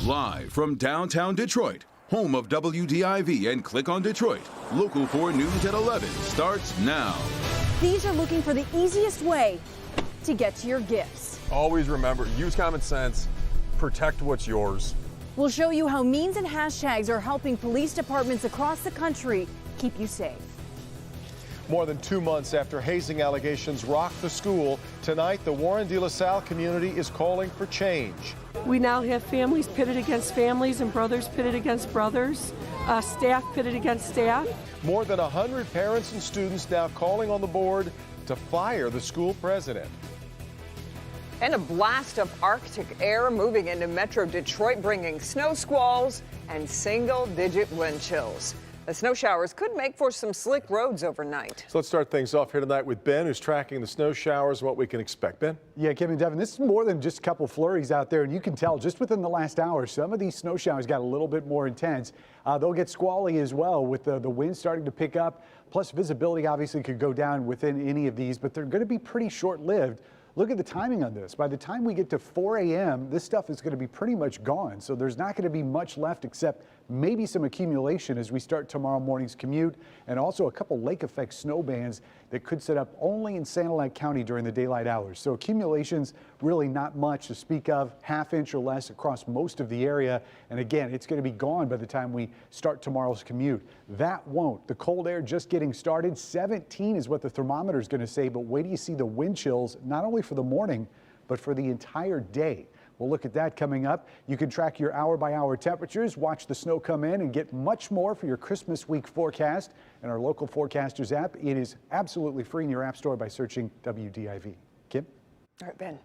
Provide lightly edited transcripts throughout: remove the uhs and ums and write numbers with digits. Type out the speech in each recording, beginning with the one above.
Live from downtown Detroit, home of WDIV and Click on Detroit, Local 4 News at 11 starts now. These are looking for the easiest way to get to your gifts. Always remember, use common sense, protect what's yours. We'll show you how memes and hashtags are helping police departments across the country keep you safe. More than 2 months after hazing allegations rocked the school, tonight the Warren de La Salle community is calling for change. We now have families pitted against families and brothers pitted against brothers, staff pitted against staff. More than 100 parents and students now calling on the board to fire the school president. And a blast of Arctic air moving into Metro Detroit, bringing snow squalls and single-digit wind chills. The snow showers could make for some slick roads overnight. So let's start things off here tonight with Ben, who's tracking the snow showers and what we can expect. Ben? Yeah, Kim and Devin, this is more than just a couple flurries out there, and you can tell just within the last hour, some of these snow showers got a little bit more intense. They'll get squally as well with the wind starting to pick up, plus visibility obviously could go down within any of these, but they're going to be pretty short-lived. Look at the timing on this. By the time we get to 4 a.m., this stuff is going to be pretty much gone. So there's not going to be much left except maybe some accumulation as we start tomorrow morning's commute, and also a couple lake effect snow bands that could set up only in Sanilac County during the daylight hours. So accumulations really not much to speak of, ½ inch or less across most of the area. And again, it's going to be gone by the time we start tomorrow's commute. That won't. The cold air just getting started. 17 is what the thermometer is going to say, but wait till you see the wind chills, not only for the morning, but for the entire day. We'll look at that coming up. You can track your hour-by-hour temperatures, watch the snow come in, and get much more for your Christmas week forecast in our local forecasters app. It is absolutely free in your app store by searching WDIV. Kim? All right, Ben.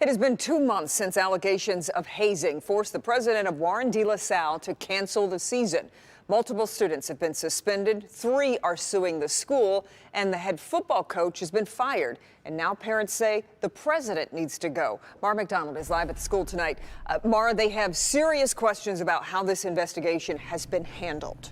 It has been 2 months since allegations of hazing forced the president of Warren de La Salle to cancel the season. Multiple students have been suspended, 3 are suing the school, and the head football coach has been fired. And now parents say the president needs to go. Mara McDonald is live at the school tonight. Mara, they have serious questions about how this investigation has been handled.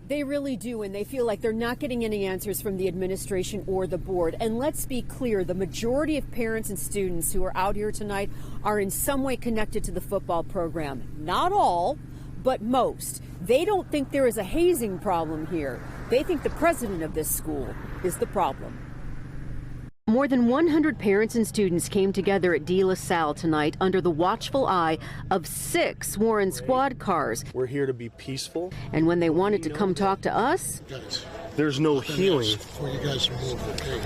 They really do, and they feel like they're not getting any answers from the administration or the board. And let's be clear, the majority of parents and students who are out here tonight are in some way connected to the football program. Not all, but most. They don't think there is a hazing problem here. They think the president of this school is the problem. More than 100 parents and students came together at De La Salle tonight under the watchful eye of 6 Warren squad cars. We're here to be peaceful. And when they wanted to come talk to us, there's no healing. For you guys to move, okay?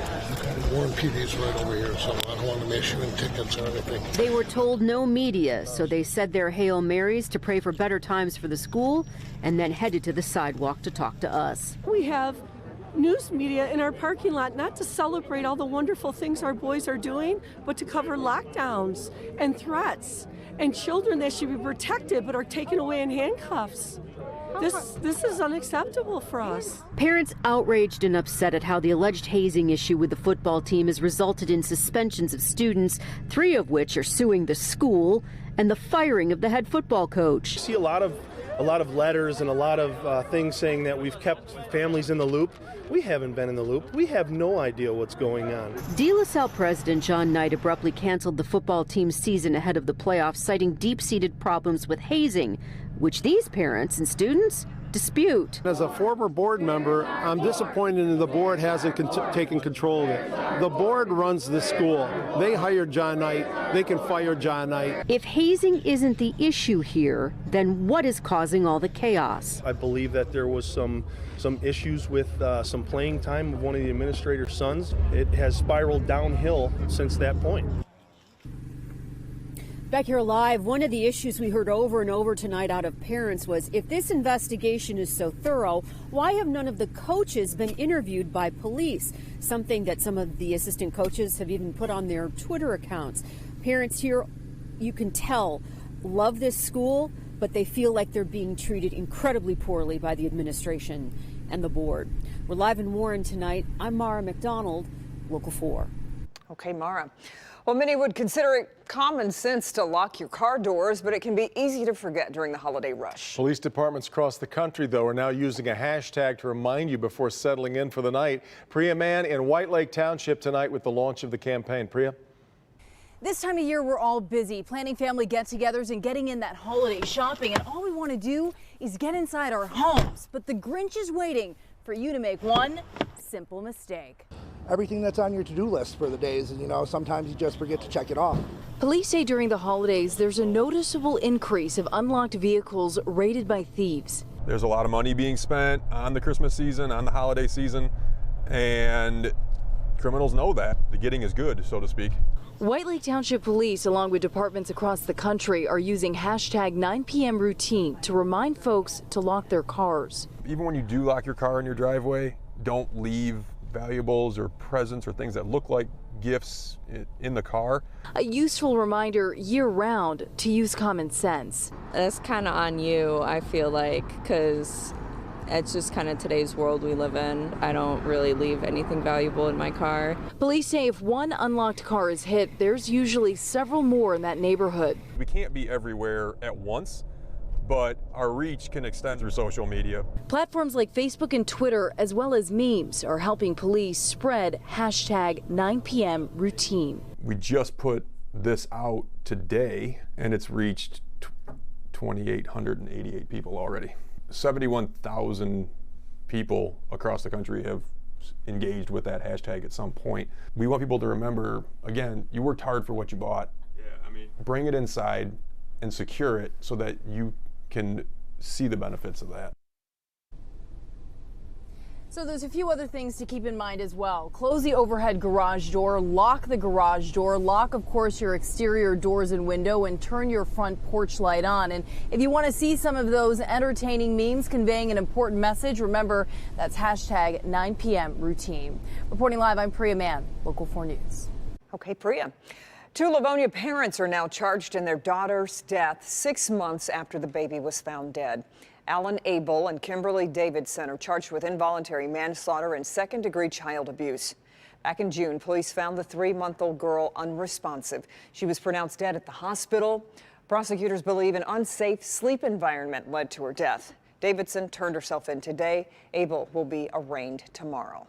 Warren PD is right over here, so I don't want to issue any tickets or anything. They were told no media, so they said their Hail Marys to pray for better times for the school, and then headed to the sidewalk to talk to us. We have news media in our parking lot, not to celebrate all the wonderful things our boys are doing, but to cover lockdowns and threats and children that should be protected but are taken away in handcuffs. This is unacceptable for us. Parents outraged and upset at how the alleged hazing issue with the football team has resulted in suspensions of students, 3 of which are suing the school, and the firing of the head football coach. You see a lot of letters and a lot of things saying that we've kept families in the loop. We haven't been in the loop. We have no idea what's going on. De La Salle president John Knight abruptly canceled the football team's season ahead of the playoffs, citing deep-seated problems with hazing, which these parents and students dispute. As a former board member, I'm disappointed that the board hasn't taken control of it. The board runs the school. They hired John Knight. They can fire John Knight. If hazing isn't the issue here, then what is causing all the chaos? I believe that there was some issues with some playing time of one of the administrator's sons. It has spiraled downhill since that point. Back here live, one of the issues we heard over and over tonight out of parents was, if this investigation is so thorough, why have none of the coaches been interviewed by police? Something that some of the assistant coaches have even put on their Twitter accounts. Parents here, you can tell, love this school, but they feel like they're being treated incredibly poorly by the administration and the board. We're live in Warren tonight. I'm Mara McDonald, Local 4. Okay, Mara. Well, many would consider it common sense to lock your car doors, but it can be easy to forget during the holiday rush. Police departments across the country, though, are now using a hashtag to remind you before settling in for the night. Priya Mann in White Lake Township tonight with the launch of the campaign. Priya? This time of year, we're all busy planning family get-togethers and getting in that holiday shopping, and all we want to do is get inside our homes. But the Grinch is waiting for you to make one simple mistake. Everything that's on your to-do list for the days, and sometimes you just forget to check it off. Police say during the holidays, there's a noticeable increase of unlocked vehicles raided by thieves. There's a lot of money being spent on the Christmas season, on the holiday season, and criminals know that. The getting is good, so to speak. White Lake Township Police, along with departments across the country, are using hashtag 9 p.m. routine to remind folks to lock their cars. Even when you do lock your car in your driveway, don't leave valuables or presents or things that look like gifts in the car. A useful reminder year-round to use common sense. That's kind of on you, I feel like, because it's just kind of today's world we live in. I don't really leave anything valuable in my car. Police say if one unlocked car is hit, there's usually several more in that neighborhood. We can't be everywhere at once, but our reach can extend through social media. Platforms like Facebook and Twitter, as well as memes, are helping police spread hashtag 9 p.m. routine. We just put this out today, and it's reached 2,888 people already. 71,000 people across the country have engaged with that hashtag at some point. We want people to remember, again, you worked hard for what you bought. Bring it inside and secure it so that you can see the benefits of that. So there's a few other things to keep in mind as well. Close the overhead garage door, lock the garage door, lock, of course, your exterior doors and window, and turn your front porch light on. And if you want to see some of those entertaining memes conveying an important message, remember that's hashtag 9 p.m. routine. Reporting live, I'm Priya Mann, Local 4 News. Okay, Priya. 2 Livonia parents are now charged in their daughter's death 6 months after the baby was found dead. Alan Abel and Kimberly Davidson are charged with involuntary manslaughter and second-degree child abuse. Back in June, police found the 3-month-old girl unresponsive. She was pronounced dead at the hospital. Prosecutors believe an unsafe sleep environment led to her death. Davidson turned herself in today. Abel will be arraigned tomorrow.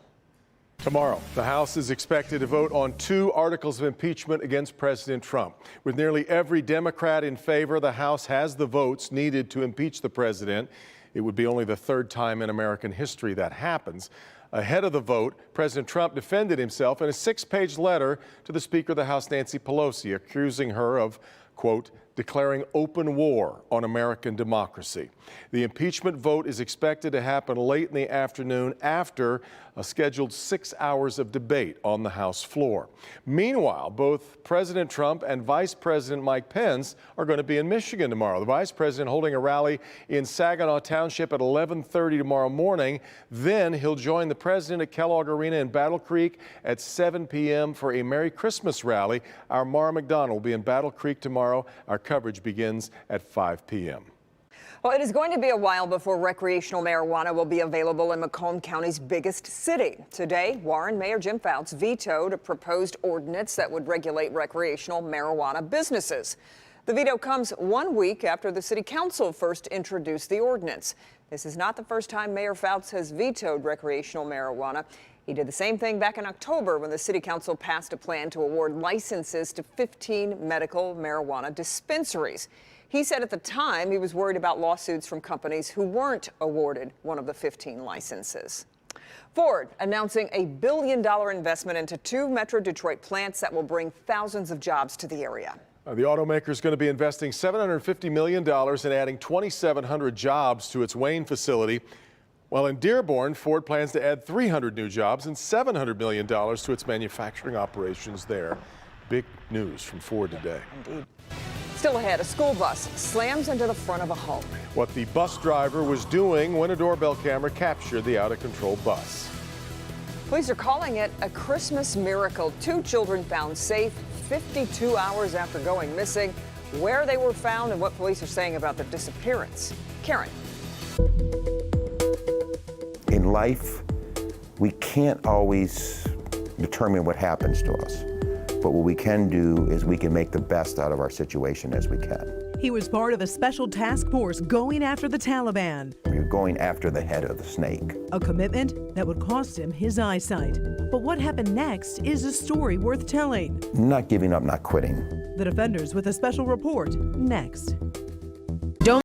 Tomorrow, the House is expected to vote on 2 articles of impeachment against President Trump. With nearly every Democrat in favor, the House has the votes needed to impeach the president. It would be only the 3rd time in American history that happens. Ahead of the vote, President Trump defended himself in a 6-page letter to the Speaker of the House, Nancy Pelosi, accusing her of, quote, declaring open war on American democracy. The impeachment vote is expected to happen late in the afternoon after a scheduled 6 hours of debate on the House floor. Meanwhile, both President Trump and Vice President Mike Pence are going to be in Michigan tomorrow. The Vice President holding a rally in Saginaw Township at 11:30 tomorrow morning. Then he'll join the President at Kellogg Arena in Battle Creek at 7 p.m. for a Merry Christmas rally. Our Mara McDonald will be in Battle Creek tomorrow. Our coverage begins at 5 p.m. Well, it is going to be a while before recreational marijuana will be available in Macomb County's biggest city. Today, Warren Mayor Jim Fouts vetoed a proposed ordinance that would regulate recreational marijuana businesses. The veto comes 1 week after the city council first introduced the ordinance. This is not the first time Mayor Fouts has vetoed recreational marijuana. He did the same thing back in October when the city council passed a plan to award licenses to 15 medical marijuana dispensaries. He said at the time he was worried about lawsuits from companies who weren't awarded one of the 15 licenses. Ford announcing a $1 billion investment into 2 Metro Detroit plants that will bring thousands of jobs to the area. The automaker is going to be investing $750 million and adding 2,700 jobs to its Wayne facility. While in Dearborn, Ford plans to add 300 new jobs and $700 million to its manufacturing operations there. Big news from Ford today. Indeed. Still ahead, a school bus slams into the front of a home. What the bus driver was doing when a doorbell camera captured the out-of-control bus. Police are calling it a Christmas miracle. 2 children found safe 52 hours after going missing. Where they were found and what police are saying about their disappearance. Karen. In life, we can't always determine what happens to us. But what we can do is we can make the best out of our situation as we can. He was part of a special task force going after the Taliban. We were going after the head of the snake. A commitment that would cost him his eyesight. But what happened next is a story worth telling. Not giving up, not quitting. The Defenders with a special report next.